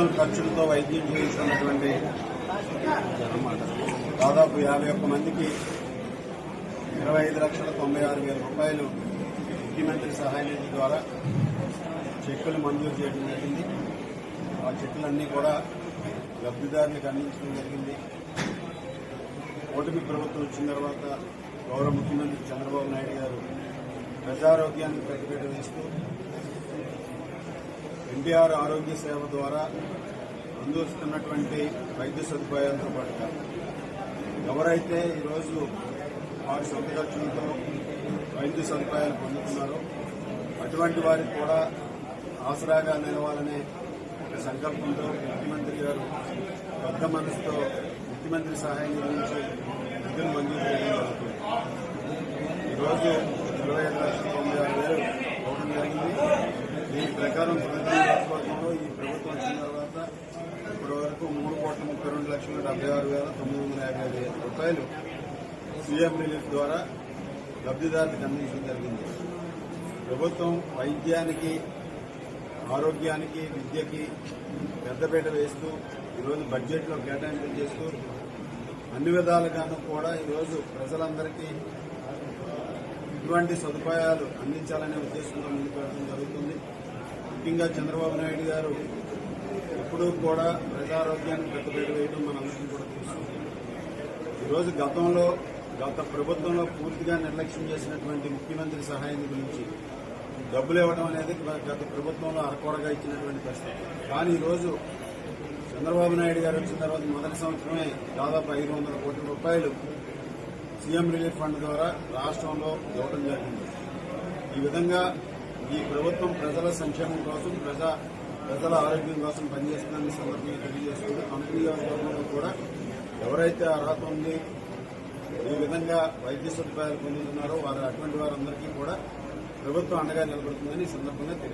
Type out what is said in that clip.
మామూలు ఖర్చులతో వైద్యం చేయించుకున్నటువంటి దాదాపు 51 మందికి 25,96,000 రూపాయలు ముఖ్యమంత్రి సహాయ నిధి ద్వారా చెక్కులు మంజూరు చేయడం జరిగింది. ఆ చెక్కులన్నీ కూడా లబ్దిదారులకు అందించడం జరిగింది. కూటమి ప్రభుత్వం వచ్చిన తర్వాత గౌరవ ముఖ్యమంత్రి చంద్రబాబు నాయుడు గారు ప్రజారోగ్యానికి పెద్దపీట వేస్తూ ఎన్టీఆర్ ఆరోగ్య సేవ ద్వారా అందిస్తున్నటువంటి వైద్య సదుపాయాలతో పాటుగా ఎవరైతే ఈరోజు వారి సొంత ఖర్చులతో వైద్య సదుపాయాలు పొందుతున్నారో అటువంటి వారికి కూడా ఆసరాగా నిలవాలనే ఒక సంకల్పంతో ముఖ్యమంత్రి గారు పెద్ద మనసుతో ముఖ్యమంత్రి సహాయ నిధి నుంచి నిధులు మంజూరు చేయడం జరుగుతుంది. ఈరోజు 25,96,000 ఇవ్వడం జరిగింది. దీని ప్రకారం ప్రతి నియోజకవర్గంలో ఈ ప్రభుత్వం వచ్చిన తర్వాత ఇప్పటి వరకు 3,32,76,955 రూపాయలు సీఎం రిలీఫ్ ద్వారా లబ్దిదారులకు అందించడం జరిగింది. ప్రభుత్వం వైద్యానికి, ఆరోగ్యానికి, విద్యకి పెద్దపీట వేస్తూ ఈరోజు బడ్జెట్లో కేటాయింపులు చేస్తూ అన్ని విధాలుగాను కూడా ఈరోజు ప్రజలందరికీ ఇటువంటి సదుపాయాలు అందించాలనే ఉద్దేశంతో ముందుకు వెళ్ళడం జరుగుతుంది. ముఖ్యంగా చంద్రబాబు నాయుడు గారు ఎప్పుడూ కూడా ప్రజారోగ్యానికి పెద్దపీట వేయడం మనందరికీ కూడా తెలుసు. ఈరోజు గత ప్రభుత్వంలో పూర్తిగా నిర్లక్ష్యం చేసినటువంటి ముఖ్యమంత్రి సహాయ నిధి నుంచి డబ్బులు ఇవ్వడం అనేది గత ప్రభుత్వంలో అరకొరగా ఇచ్చినటువంటి పరిస్థితి. కానీ ఈరోజు చంద్రబాబు నాయుడు గారు వచ్చిన తర్వాత మొదటి సంవత్సరమే దాదాపు 500 కోట్ల రూపాయలు సీఎం రిలీఫ్ ఫండ్ ద్వారా రాష్ట్రంలో ఇవ్వడం జరిగింది. ఈ విధంగా ఈ ప్రభుత్వం ప్రజల సంక్షేమం కోసం, ప్రజల ఆరోగ్యం కోసం పనిచేస్తుందని సందర్భంగా తెలియజేస్తుంది. కంపెనీ వర్గంలో కూడా ఎవరైతే అర్హత ఉంది, ఈ విధంగా వైద్య సదుపాయాలు పొందుతున్నారో అటువంటి వారందరికీ కూడా ప్రభుత్వం అండగా నిలబడుతుందని ఈ సందర్భంగా